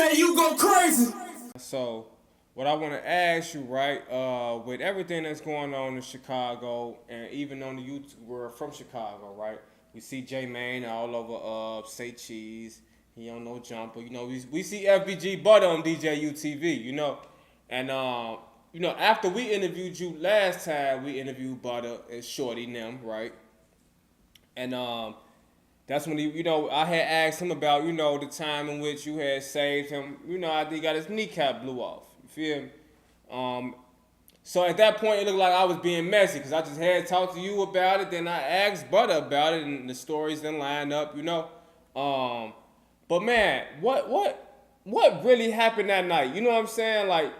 DJ, you go crazy. So, what I want to ask you, right, with everything that's going on in Chicago, and even on the YouTube world from Chicago, right, we see J Mane all over Say Cheese. He on no jumper. You know, we see FBG Butta on DJ UTV, you know. And, after we interviewed you last time, we interviewed Butta and Shorty them, right? And that's when I had asked him about, the time in which you had saved him. I think he got his kneecap blew off. You feel me? So at that point, it looked like I was being messy because I just had talked to you about it. Then I asked Butta about it, and the stories didn't line up, But man, what really happened that night? You know what I'm saying? Like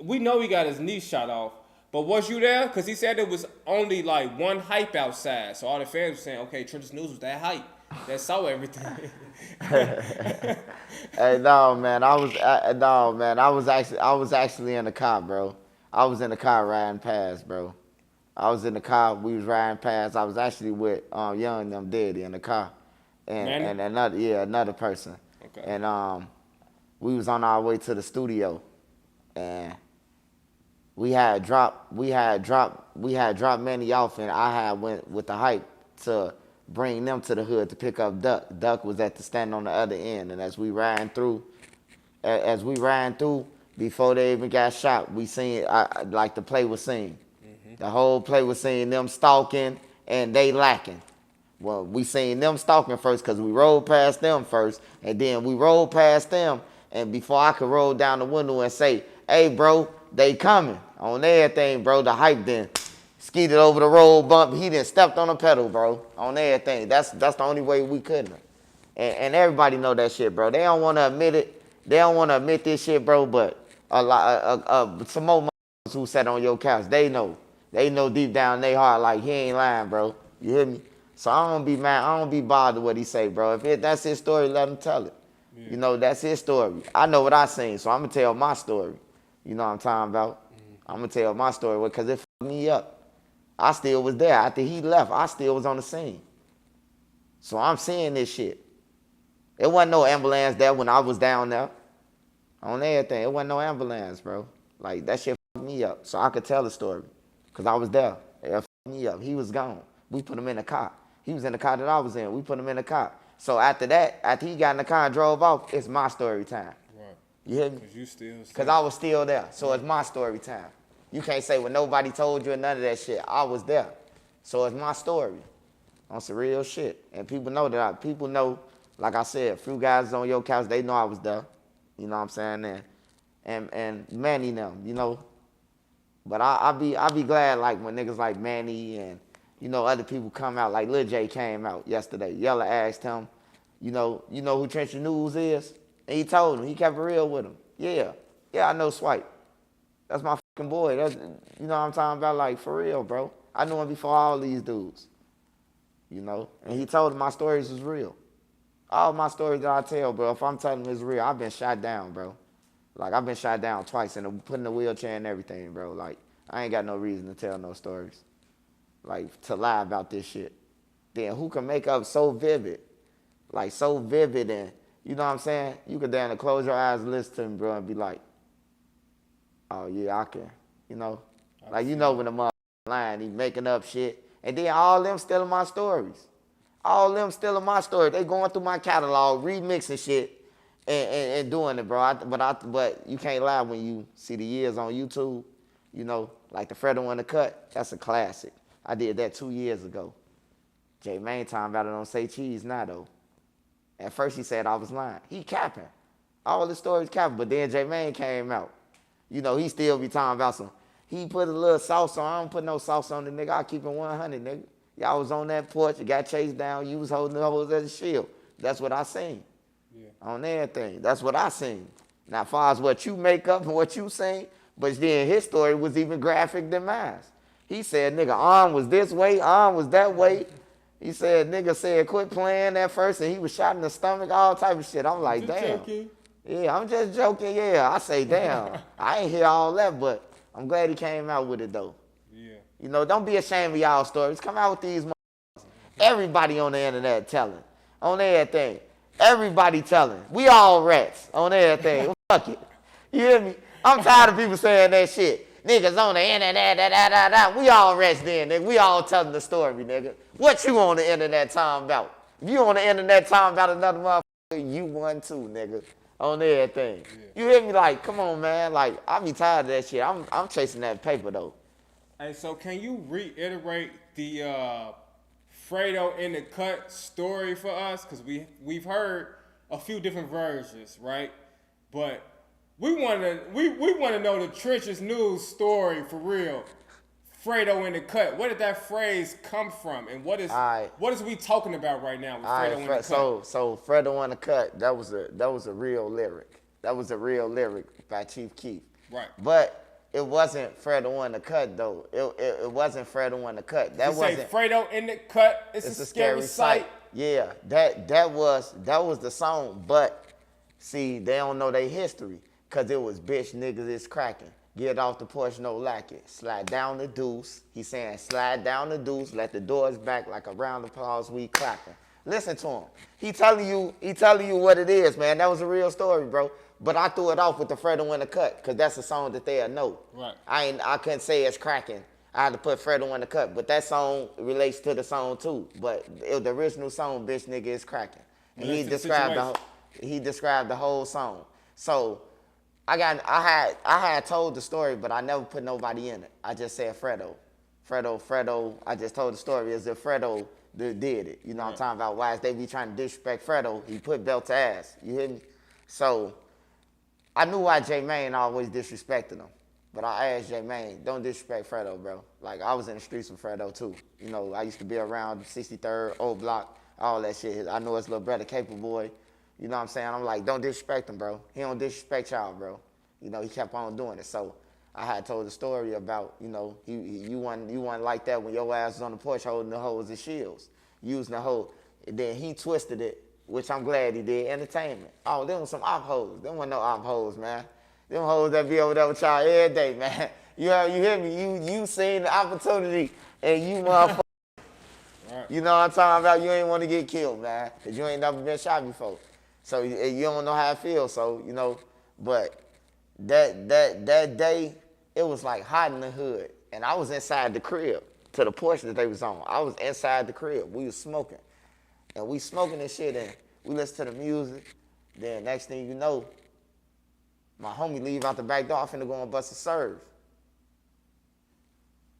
we know he got his knee shot off. But was you there? Because he said there was only like one hype outside. So all the fans were saying, okay, Trenches News was that hype. That saw everything. Hey, no, man. I was actually in the car, bro. I was in the car riding past, bro. I was in the car. We was riding past. I was actually with Young and them Daddy in the car, and another person. Okay. And we was on our way to the studio, and we had dropped Manny off, and I had went with the hype to bring them to the hood to pick up Duck. Duck was at the stand on the other end, and as we ran through, before they even got shot, we seen like the play was seen. Mm-hmm. The whole play was seen them stalking and they lacking. Well, we seen them stalking first because we rolled past them first, and then we rolled past them, and before I could roll down the window and say, "Hey, bro, they coming," on everything, bro, the hype then skeeted over the road bump. He done stepped on the pedal, bro, on everything. That's the only way we couldn't. And everybody know that shit, bro. They don't want to admit it. They don't want to admit this shit, bro, but some more motherfuckers who sat on your couch, they know deep down in their heart, like, he ain't lying, bro. You hear me? So I don't be mad. I don't be bothered what he say, bro. If that's his story, let him tell it. Yeah. That's his story. I know what I seen, so I'm going to tell my story. You know what I'm talking about? I'm going to tell my story because it fucked me up. I still was there. After he left, I still was on the scene. So I'm seeing this shit. It wasn't no ambulance there when I was down there. On everything. It wasn't no ambulance, bro. Like, that shit fucked me up. So I could tell the story. Because I was there. It fucked me up. He was gone. We put him in the car. He was in the car that I was in. We put him in the car. So after that, after he got in the car and drove off, it's my story time. Right. You hear me? Because you still. Because I was still there. So it's my story time. You can't say, well, nobody told you or none of that shit. I was there. So it's my story. On some real shit. And people know that. People know, like I said, a few guys on your couch, they know I was there. You know what I'm saying? And Manny them, But I be glad, like, when niggas like Manny and, other people come out. Like Lil J came out yesterday. Yella asked him, you know who Trench News is? And he told him. He kept it real with him. Yeah, I know Swipe. That's my fucking boy. That's, you know what I'm talking about? Like, for real, bro. I knew him before all these dudes. And he told him my stories was real. All my stories that I tell, bro, if I'm telling them it's real, I've been shot down, bro. Like, I've been shot down twice and put in a wheelchair and everything, bro. Like, I ain't got no reason to tell no stories. Like, to lie about this shit. Then who can make up so vivid? Like, so vivid and, you know what I'm saying? You could down to close your eyes and listen to him, bro, and be like, oh, yeah, I can. Like, when the motherfucker lying, he making up shit. And then all them stealing my stories. All them stealing my story. They going through my catalog, remixing shit, and doing it, bro. But you can't lie when you see the years on YouTube. Like the Fredo in the Cut, that's a classic. I did that 2 years ago. J Mane talking about it on Say Cheese now, though. At first he said I was lying. He capping. All the stories capping, but then J Mane came out. He still be talking about some, he put a little sauce on. I don't put no sauce on the nigga. I keep it 100, nigga. Y'all was on that porch, you got chased down, you was holding the hose as a shield. That's what I seen. Yeah. On everything. That's what I seen. Now, as far as what you make up and what you seen, but then his story was even graphic than mine. He said, nigga, arm was this way, arm was that way. He said, nigga said, quit playing at first, and he was shot in the stomach, all type of shit. I'm like, damn. Joking. Yeah, I'm just joking, yeah. I say, damn. I ain't hear all that, but I'm glad he came out with it, though. Yeah. Don't be ashamed of y'all stories. Come out with these motherfuckers. Everybody on the internet telling. On everything. Everybody telling. We all rats on everything. Fuck it. You hear me? I'm tired of people saying that shit. Niggas on the internet, We all rats then, nigga. We all telling the story, nigga. What you on the internet talking about? If you on the internet talking about another motherfucker, you one too, nigga. On everything. Yeah. You hear me? Like, come on, man. Like, I be tired of that shit. I'm chasing that paper, though. Hey, so can you reiterate the Fredo in the cut story for us? Because we've heard a few different versions, right? But we want to know the trenches news story for real. Fredo in the cut. Where did that phrase come from, and what is we talking about right now with Fredo in the cut? So Fredo in the cut. That was a real lyric. That was a real lyric by Chief Keef. Right. But it wasn't Fredo in the cut though. It wasn't Fredo in the cut. That wasn't. Say Fredo in the cut. It's a scary sight. Yeah. That was the song. But see, they don't know their history, cause it was bitch niggas is cracking. Get off the porch, no lacking. Slide down the deuce. He's saying, slide down the deuce. Let the doors back like a round of applause. We clapping. Listen to him. He telling you what it is, man. That was a real story, bro. But I threw it off with the Fredo in the cut, because that's a song that they'll know. Right. I couldn't say it's cracking. I had to put Fredo in the cut. But that song relates to the song too. But the original song, bitch nigga is cracking. And he described the whole song. So I had told the story, but I never put nobody in it. I just said Fredo. I just told the story as if Fredo did it. You know what I'm talking about? Why is they be trying to disrespect Fredo? He put belt to ass. You hear me? So I knew why J Mane always disrespected him. But I asked J Mane, don't disrespect Fredo, bro. Like, I was in the streets with Fredo too. You know, I used to be around 63rd, Old Block, all that shit. I know his little brother, Caper Boy. You know what I'm saying? I'm like, don't disrespect him, bro. He don't disrespect y'all, bro. You know, he kept on doing it. So I had told the story about, you know, you wasn't like that when your ass was on the porch holding the hoes as shields, using the hoe. And then he twisted it, which I'm glad he did, entertainment. Oh, them was some op hoes. Them wasn't no op hoes, man. Them hoes that be over there with y'all every day, man. You hear me? You seen the opportunity and you motherfucker. Right. You know what I'm talking about? You ain't want to get killed, man, because you ain't never been shot before. So you don't know how it feels. So, you know, but that day, it was like hot in the hood. And I was inside the crib to the porch that they was on. I was inside the crib. We was smoking. And we smoking this shit and we listen to the music. Then next thing you know, my homie leave out the back door, finna go and bust a serve.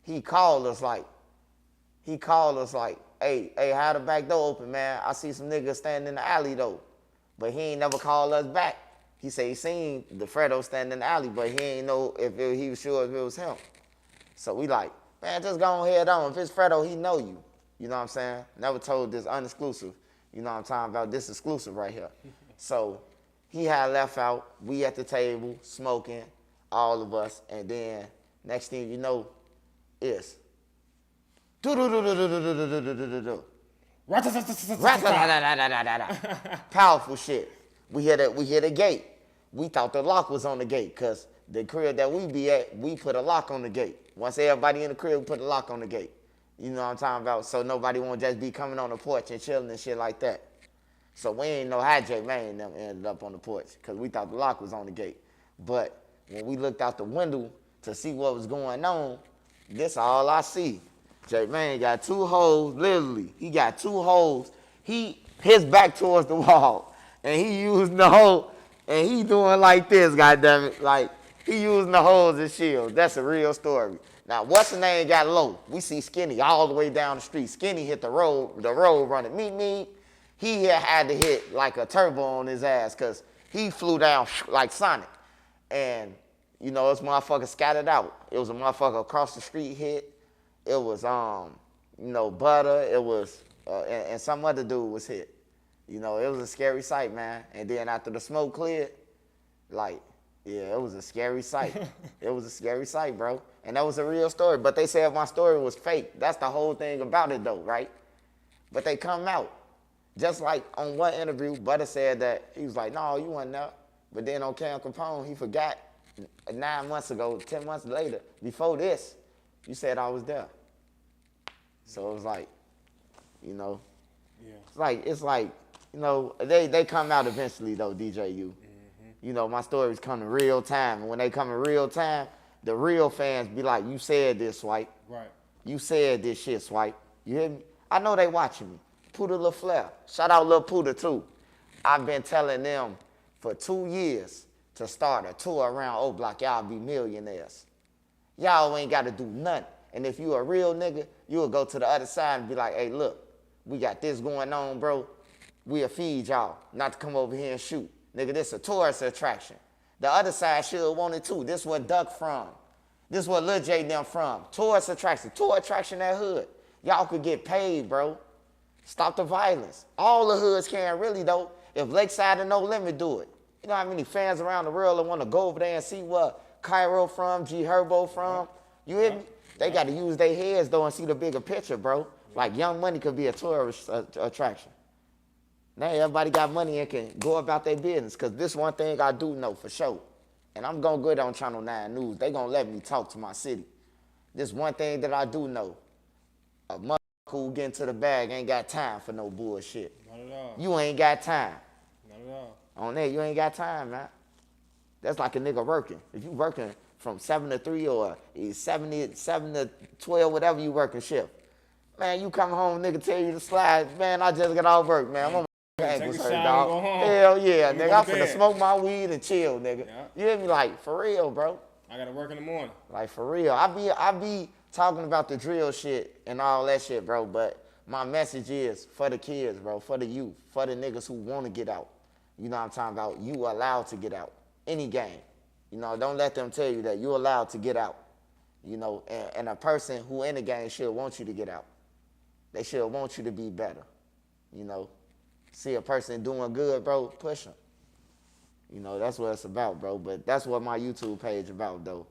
He called us like, hey, how the back door open, man? I see some niggas standing in the alley though. But he ain't never called us back. He said he seen the Fredo standing in the alley, but he ain't know if he was sure if it was him. So we like, man, just go ahead on. If it's Fredo, he know you. You know what I'm saying? Never told this unexclusive. You know what I'm talking about? This exclusive right here. So he had left out. We at the table, smoking, all of us. And then next thing you know, it's powerful shit. We hit a gate. We thought the lock was on the gate because the crib that we be at, we put a lock on the gate. Once everybody in the crib, we put a lock on the gate. You know what I'm talking about? So nobody won't just be coming on the porch and chilling and shit like that. So we ain't know how J Mane and them ended up on the porch because we thought the lock was on the gate. But when we looked out the window to see what was going on, this all I see. J Mane got two holes, literally. He got two holes. His back towards the wall. And he using the hole, and he doing like this, goddammit. Like, he using the holes as shields. That's a real story. Now, what's the name got low? We see Skinny all the way down the street. Skinny hit the road running. Me. He had to hit like a turbo on his ass because he flew down like Sonic. And, you know, this motherfucker scattered out. It was a motherfucker across the street hit. It was, you know, Butta. It was, and some other dude was hit. You know, it was a scary sight, man. And then after the smoke cleared, like, yeah, it was a scary sight. It was a scary sight, bro. And that was a real story. But they said my story was fake. That's the whole thing about it, though, right? But they come out. Just like on one interview, Butta said that he was like, no, you wasn't there. But then on Cam Capone, he forgot 9 months ago, 10 months later, before this, you said I was there. So it was like, you know, yeah. It's like you know, they come out eventually though, DJU. You know, my stories come in real time. And when they come in real time, the real fans be like, you said this, Swipe. Right. You said this shit, Swipe. You hear me? I know they watching me. Puda LaFleur. Shout out Lil Puda too. I've been telling them for 2 years to start a tour around O Block. Y'all be millionaires. Y'all ain't got to do nothing. And if you a real nigga, you will go to the other side and be like, hey, look, we got this going on, bro. We'll feed y'all, not to come over here and shoot. Nigga, this a tourist attraction. The other side should want it too. This where Duck from. This where Lil J them from. Tourist attraction. Tour attraction that hood. Y'all could get paid, bro. Stop the violence. All the hoods can really, though. If Lakeside and No Limit do it. You know how many fans around the world that want to go over there and see what Cairo from, G Herbo from? You hear me? They got to use their heads, though, and see the bigger picture, bro. Like, Young Money could be a tourist attraction. Now everybody got money and can go about their business, because this one thing I do know for sure. And I'm going to go on Channel 9 News. They going to let me talk to my city. This one thing that I do know. A motherfucker who get into the bag ain't got time for no bullshit. Not at all. You ain't got time. Not at all. On that, you ain't got time, man. That's like a nigga working. If you working from 7 to 3 or 7 to 12, whatever you working shift. Man, you come home, nigga tell you to slide. Man, I just got off work, man. I'm Take ankles a hurt, shower dog. and go home. Hell yeah, nigga. I'm to finna bed. smoke my weed and chill, nigga. Yeah. You hear me? Like, for real, bro. I gotta work in the morning. Like, for real. I be talking about the drill shit and all that shit, bro, but my message is for the kids, bro, for the youth, for the niggas who want to get out. You know what I'm talking about? You allowed to get out. Any game. You know, don't let them tell you that you're allowed to get out. You know, and a person who in the game should want you to get out. They should want you to be better. You know, see a person doing good, bro, push them. You know, that's what it's about, bro. But that's what my YouTube page about, though.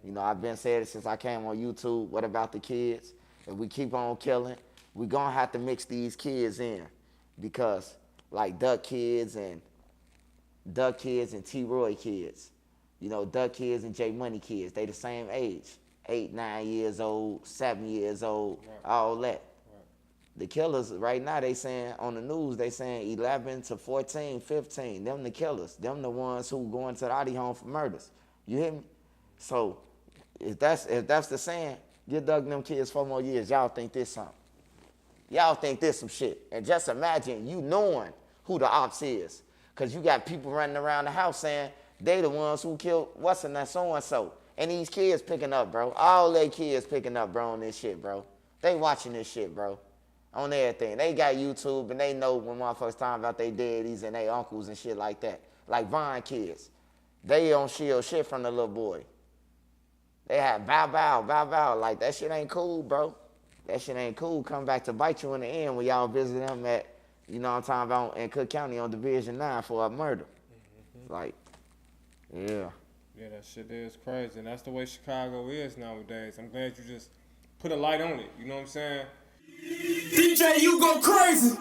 You know, I've been saying it since I came on YouTube. What about the kids? If we keep on killing, we gonna have to mix these kids in, because like Duck kids and T-Roy kids, you know, Duck kids and J Money kids, they the same age, 8, 9 years old, 7 years old, right. All that. Right. The killers right now, they saying on the news, they saying 11 to 14, 15. Them the killers. Them the ones who going to the Audi home for murders. You hear me? So if that's the saying, give Doug and them kids 4 more years. Y'all think this something? Y'all think this some shit? And just imagine you knowing who the ops is, because you got people running around the house saying they the ones who killed what's in that so and so. And these kids picking up, bro. All they kids picking up, bro, on this shit, bro. They watching this shit, bro. On everything. They got YouTube and they know when motherfuckers talking about they daddies and they uncles and shit like that. Like Vine kids. They don't shield shit from the little boy. They have bow bow. Like, that shit ain't cool, bro. That shit ain't cool. Come back to bite you in the end when y'all visit them at, you know what I'm talking about, in Cook County on Division 9 for a murder. Mm-hmm. Like, yeah. Yeah, that shit is crazy. And that's the way Chicago is nowadays. I'm glad you just put a light on it. You know what I'm saying? DJ, you go crazy.